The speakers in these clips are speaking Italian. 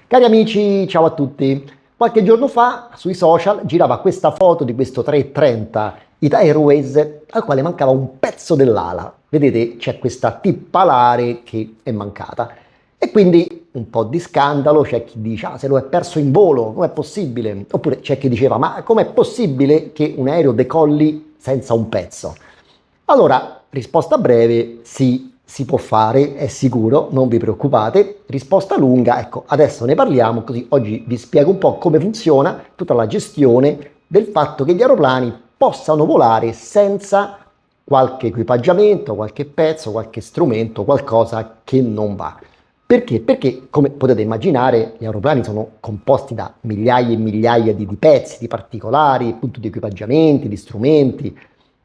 Cari amici, ciao a tutti. Qualche giorno fa sui social girava questa foto di questo 330 Ita Airways al quale mancava un pezzo dell'ala. Vedete, c'è questa tippa alare che è mancata. E quindi un po' di scandalo, c'è chi dice, se lo è perso in volo, com'è possibile? Oppure c'è chi diceva, ma com'è possibile che un aereo decolli senza un pezzo? Allora, risposta breve, sì, si può fare, è sicuro, non vi preoccupate. Risposta lunga, ecco, adesso ne parliamo, così oggi vi spiego un po' come funziona tutta la gestione del fatto che gli aeroplani possano volare senza qualche equipaggiamento, qualche pezzo, qualche strumento, qualcosa che non va. Perché? Perché, come potete immaginare, gli aeroplani sono composti da migliaia e migliaia di pezzi, di particolari, appunto di equipaggiamenti, di strumenti,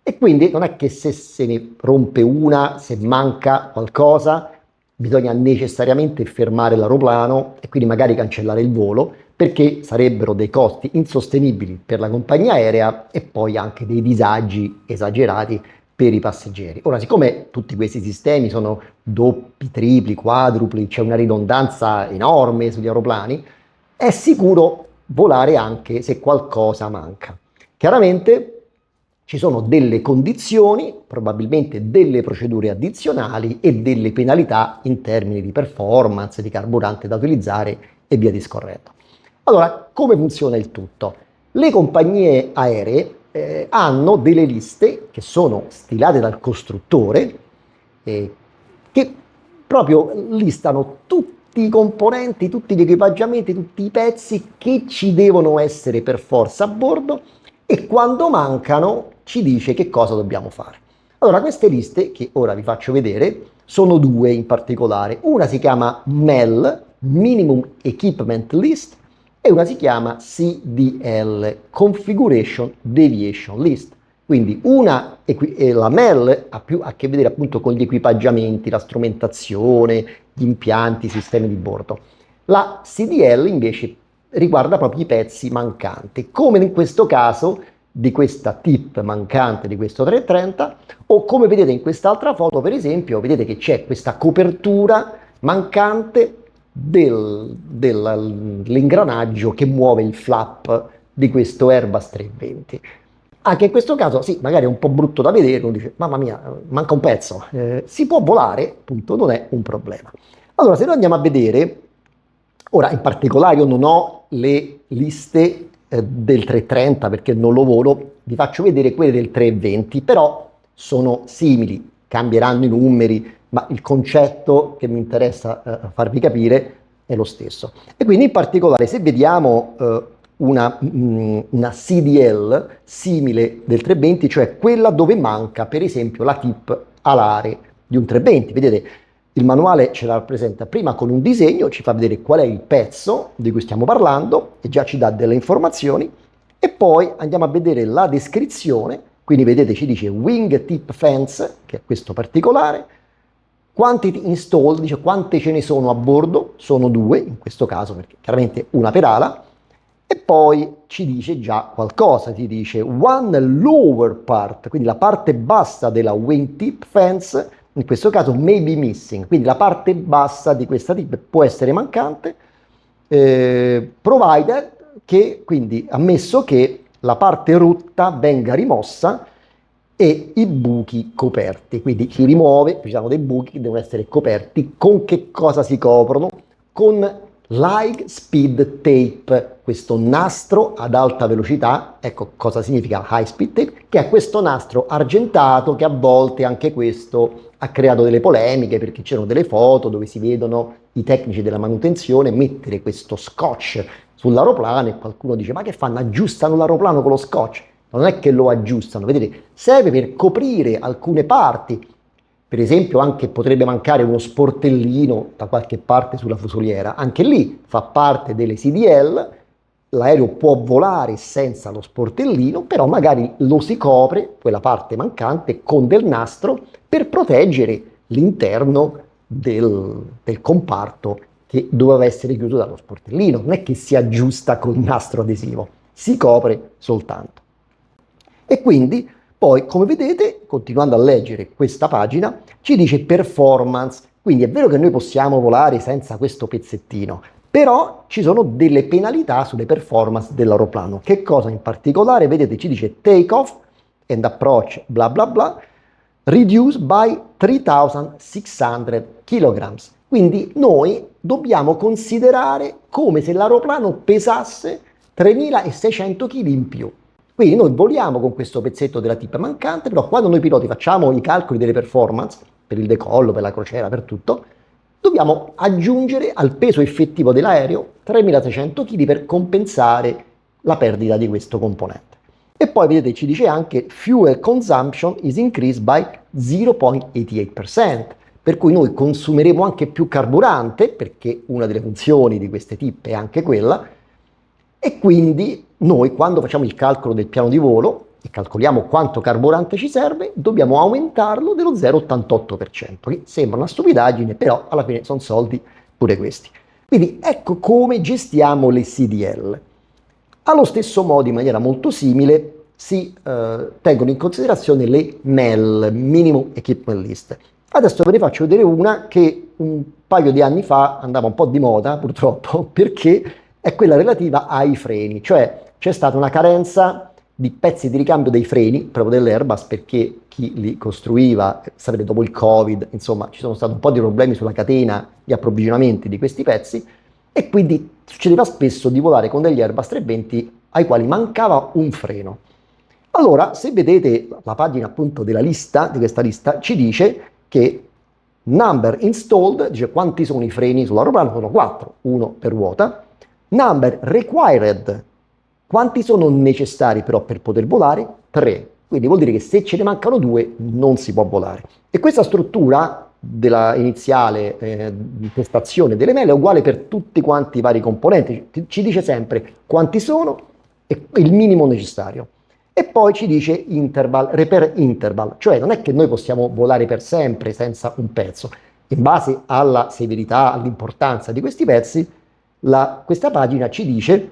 e quindi non è che se ne rompe una, se manca qualcosa, bisogna necessariamente fermare l'aeroplano e quindi magari cancellare il volo, perché sarebbero dei costi insostenibili per la compagnia aerea e poi anche dei disagi esagerati per i passeggeri. Ora, siccome tutti questi sistemi sono doppi, tripli, quadrupli, c'è una ridondanza enorme sugli aeroplani, è sicuro volare anche se qualcosa manca. Chiaramente ci sono delle condizioni, probabilmente delle procedure addizionali e delle penalità in termini di performance, di carburante da utilizzare e via discorrendo. Allora, come funziona il tutto? Le compagnie aeree hanno delle liste che sono stilate dal costruttore, che proprio listano tutti i componenti, tutti gli equipaggiamenti, tutti i pezzi che ci devono essere per forza a bordo, e quando mancano ci dice che cosa dobbiamo fare. Allora, queste liste, che ora vi faccio vedere, sono due in particolare. Una si chiama MEL, Minimum Equipment List, e una si chiama CDL, Configuration Deviation List. Quindi la MEL ha più a che vedere appunto con gli equipaggiamenti, la strumentazione, gli impianti, i sistemi di bordo. La CDL invece riguarda proprio i pezzi mancanti, come in questo caso di questa tip mancante di questo 330, o come vedete in quest'altra foto, per esempio, vedete che c'è questa copertura mancante dell'ingranaggio che muove il flap di questo Airbus 320. Anche in questo caso, sì, magari è un po' brutto da vedere, uno dice, mamma mia, manca un pezzo. Si può volare, appunto, non è un problema. Allora, se noi andiamo a vedere, ora in particolare io non ho le liste del 330 perché non lo volo, vi faccio vedere quelle del 320, però sono simili, cambieranno i numeri, ma il concetto che mi interessa farvi capire è lo stesso. E quindi in particolare se vediamo una CDL simile del 320, cioè quella dove manca per esempio la tip alare di un 320, vedete il manuale ce la rappresenta prima con un disegno, ci fa vedere qual è il pezzo di cui stiamo parlando e già ci dà delle informazioni, e poi andiamo a vedere la descrizione, quindi vedete ci dice wing tip fence, che è questo particolare, quantity installed, dice quante ce ne sono a bordo, sono due in questo caso perché chiaramente una per ala, e poi ci dice già qualcosa, ti dice one lower part, quindi la parte bassa della wing tip fence, in questo caso may be missing, quindi la parte bassa di questa tip può essere mancante, provided che, quindi ammesso che la parte rotta venga rimossa e i buchi coperti, quindi si rimuove, ci sono dei buchi che devono essere coperti. Con che cosa si coprono? Con l'high speed tape, questo nastro ad alta velocità. Ecco cosa significa high speed tape, che è questo nastro argentato che a volte anche questo ha creato delle polemiche, perché c'erano delle foto dove si vedono i tecnici della manutenzione mettere questo scotch sull'aeroplano e qualcuno dice ma che fanno, aggiustano l'aeroplano con lo scotch? Non è che lo aggiustano, vedete, serve per coprire alcune parti. Per esempio anche potrebbe mancare uno sportellino da qualche parte sulla fusoliera, anche lì fa parte delle CDL, l'aereo può volare senza lo sportellino, però magari lo si copre, quella parte mancante, con del nastro per proteggere l'interno del comparto che doveva essere chiuso dallo sportellino. Non è che si aggiusta con nastro adesivo, si copre soltanto. E quindi poi, come vedete, continuando a leggere questa pagina, ci dice performance. Quindi è vero che noi possiamo volare senza questo pezzettino, Però ci sono delle penalità sulle performance dell'aeroplano. Che cosa in particolare? Vedete, ci dice take off and approach bla bla bla reduced by 3600 kg. Quindi noi dobbiamo considerare come se l'aeroplano pesasse 3600 kg in più. Quindi noi voliamo con questo pezzetto della tip mancante, però quando noi piloti facciamo i calcoli delle performance, per il decollo, per la crociera, per tutto, dobbiamo aggiungere al peso effettivo dell'aereo 3600 kg per compensare la perdita di questo componente. E poi vedete ci dice anche fuel consumption is increased by 0,88%, per cui noi consumeremo anche più carburante, perché una delle funzioni di queste tip è anche quella, e quindi noi quando facciamo il calcolo del piano di volo e calcoliamo quanto carburante ci serve, dobbiamo aumentarlo dello 0,88%, che sembra una stupidaggine, però alla fine sono soldi pure questi. Quindi ecco come gestiamo le CDL. Allo stesso modo, in maniera molto simile, si tengono in considerazione le MEL, Minimum Equipment List. Adesso ve ne faccio vedere una che un paio di anni fa andava un po' di moda, purtroppo, perché è quella relativa ai freni, cioè c'è stata una carenza di pezzi di ricambio dei freni, proprio dell'Airbus, perché chi li costruiva, sapete, dopo il Covid, insomma, ci sono stati un po' di problemi sulla catena di approvvigionamenti di questi pezzi, e quindi succedeva spesso di volare con degli Airbus 320 ai quali mancava un freno. Allora, se vedete la pagina appunto della lista, di questa lista, ci dice che number installed, dice quanti sono i freni sull'aeroplano, sono 4, uno per ruota. Number required, quanti sono necessari però per poter volare? 3. Quindi vuol dire che se ce ne mancano 2 non si può volare. E questa struttura della iniziale prestazione delle MEL è uguale per tutti quanti i vari componenti. Ci dice sempre quanti sono e il minimo necessario. E poi ci dice interval, repair interval, cioè non è che noi possiamo volare per sempre senza un pezzo. In base alla severità, all'importanza di questi pezzi, questa pagina ci dice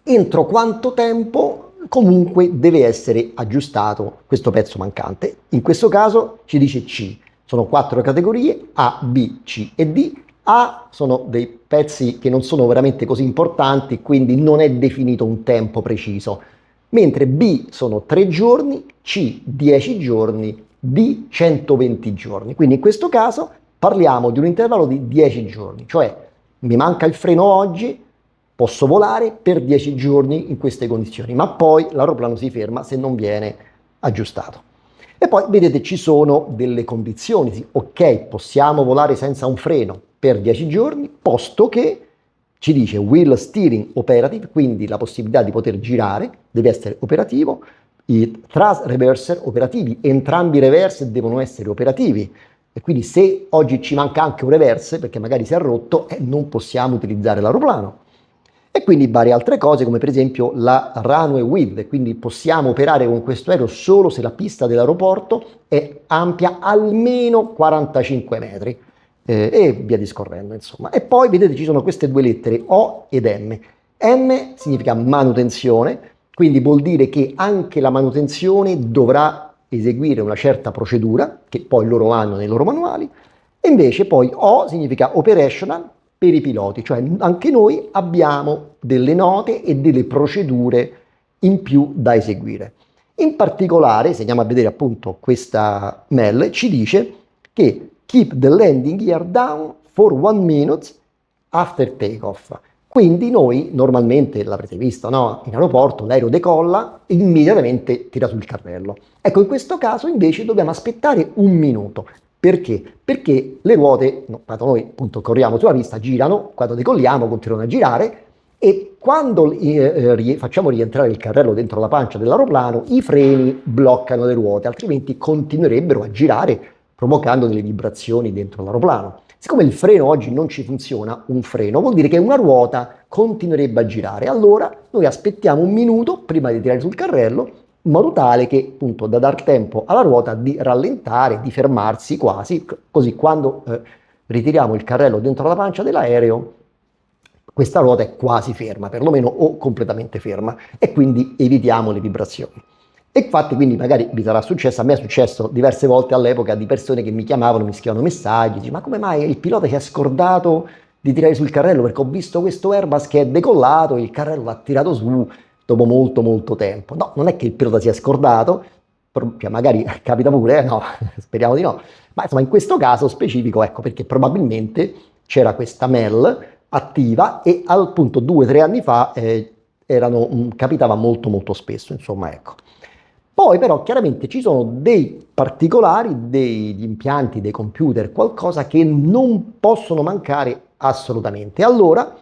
entro quanto tempo comunque deve essere aggiustato questo pezzo mancante. In questo caso ci dice C. Sono 4 categorie, A, B, C e D. A sono dei pezzi che non sono veramente così importanti, quindi non è definito un tempo preciso. Mentre B sono 3 giorni, C 10 giorni, D 120 giorni. Quindi in questo caso parliamo di un intervallo di 10 giorni, cioè mi manca il freno oggi, posso volare per 10 giorni in queste condizioni, ma poi l'aeroplano si ferma se non viene aggiustato. E poi vedete ci sono delle condizioni, sì, ok, possiamo volare senza un freno per 10 giorni, posto che ci dice wheel steering operative, quindi la possibilità di poter girare deve essere operativo, i thrust reverser operativi, entrambi i reverse devono essere operativi, e quindi se oggi ci manca anche un reverse, perché magari si è rotto, non possiamo utilizzare l'aeroplano. E quindi varie altre cose, come per esempio la runway width, quindi possiamo operare con questo aereo solo se la pista dell'aeroporto è ampia almeno 45 metri. E via discorrendo, insomma. E poi vedete ci sono queste due lettere O ed M. M significa manutenzione, quindi vuol dire che anche la manutenzione dovrà eseguire una certa procedura, che poi loro hanno nei loro manuali, e invece poi O significa operational per i piloti, cioè anche noi abbiamo delle note e delle procedure in più da eseguire. In particolare, se andiamo a vedere appunto questa mail, ci dice che keep the landing gear down for 1 minute after takeoff. Quindi noi normalmente, l'avrete visto, no? In aeroporto l'aereo decolla e immediatamente tira sul carrello. Ecco, in questo caso invece dobbiamo aspettare 1 minuto. Perché? Perché le ruote, quando noi appunto corriamo sulla pista, girano, quando decolliamo continuano a girare, e quando facciamo rientrare il carrello dentro la pancia dell'aeroplano, i freni bloccano le ruote, altrimenti continuerebbero a girare, provocando delle vibrazioni dentro l'aeroplano. Siccome il freno oggi non ci funziona, un freno vuol dire che una ruota continuerebbe a girare. Allora noi aspettiamo 1 minuto prima di tirare sul carrello, in modo tale che appunto da dar tempo alla ruota di rallentare, di fermarsi quasi, così quando ritiriamo il carrello dentro la pancia dell'aereo, questa ruota è quasi ferma, perlomeno, o completamente ferma, e quindi evitiamo le vibrazioni. E infatti, quindi magari vi sarà successo, a me è successo diverse volte all'epoca di persone che mi chiamavano, mi scrivevano messaggi, dice, ma come mai il pilota si è scordato di tirare sul carrello perché ho visto questo Airbus che è decollato e il carrello l'ha tirato su dopo molto molto tempo. No, non è che il pilota si è scordato, cioè magari capita pure, no, speriamo di no, ma insomma in questo caso specifico, ecco, perché probabilmente c'era questa MEL attiva e appunto 2 o 3 anni fa capitava molto molto spesso, insomma, ecco. Poi però chiaramente ci sono dei particolari, degli impianti, dei computer, qualcosa che non possono mancare assolutamente. Allora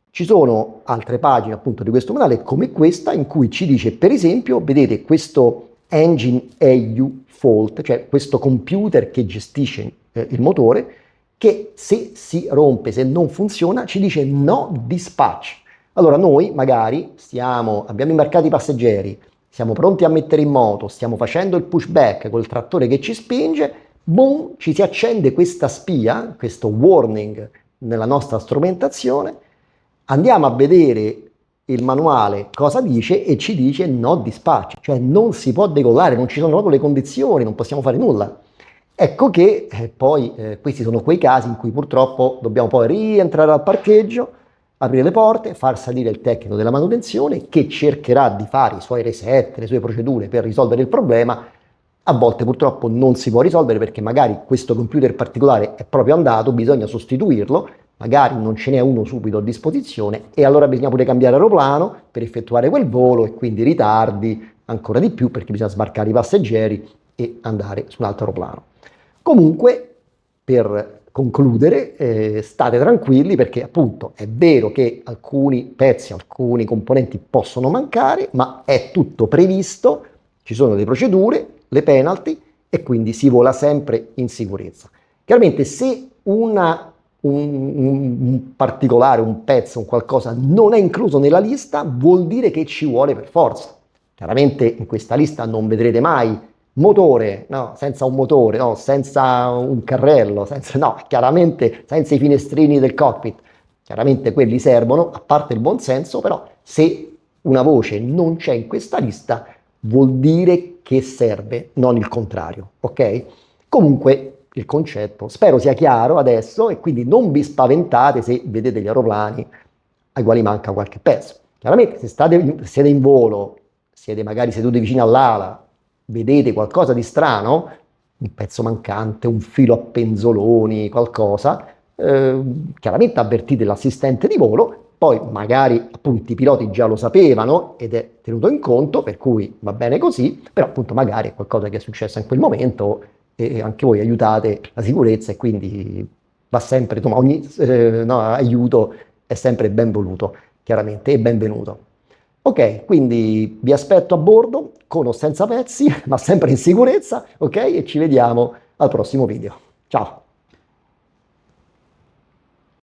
ci sono altre pagine appunto di questo manuale come questa in cui ci dice per esempio, vedete questo Engine EU Fault, cioè questo computer che gestisce il motore, che se si rompe, se non funziona, ci dice no dispatch. Allora noi magari abbiamo imbarcato i passeggeri, siamo pronti a mettere in moto, stiamo facendo il pushback col trattore che ci spinge, boom, ci si accende questa spia, questo warning nella nostra strumentazione, andiamo a vedere il manuale cosa dice e ci dice no dispatch, cioè non si può decollare, non ci sono proprio le condizioni, non possiamo fare nulla. Ecco che poi questi sono quei casi in cui purtroppo dobbiamo poi rientrare al parcheggio, aprire le porte, far salire il tecnico della manutenzione che cercherà di fare i suoi reset, le sue procedure per risolvere il problema. A volte purtroppo non si può risolvere perché magari questo computer particolare è proprio andato, bisogna sostituirlo, magari non ce n'è uno subito a disposizione e allora bisogna pure cambiare aeroplano per effettuare quel volo e quindi ritardi ancora di più perché bisogna sbarcare i passeggeri e andare su un altro aeroplano. Comunque, per concludere, state tranquilli perché appunto è vero che alcuni pezzi, alcuni componenti possono mancare, ma è tutto previsto, ci sono le procedure, le penalty e quindi si vola sempre in sicurezza. Chiaramente se un particolare, un pezzo, un qualcosa non è incluso nella lista, vuol dire che ci vuole per forza. Chiaramente in questa lista non vedrete mai motore, no, senza un motore, no, senza un carrello, chiaramente senza i finestrini del cockpit. Chiaramente quelli servono, a parte il buon senso, però se una voce non c'è in questa lista vuol dire che serve, non il contrario, ok? Comunque il concetto spero sia chiaro adesso e quindi non vi spaventate se vedete gli aeroplani ai quali manca qualche pezzo. Chiaramente se siete in volo, siete magari seduti vicino all'ala, vedete qualcosa di strano, un pezzo mancante, un filo a penzoloni, qualcosa, chiaramente avvertite l'assistente di volo, poi magari appunto i piloti già lo sapevano ed è tenuto in conto, per cui va bene così, però appunto magari è qualcosa che è successo in quel momento e anche voi aiutate la sicurezza e quindi va sempre, insomma, ogni aiuto è sempre ben voluto, chiaramente, e benvenuto. Ok, quindi vi aspetto a bordo, con o senza pezzi, ma sempre in sicurezza, ok? E ci vediamo al prossimo video. Ciao!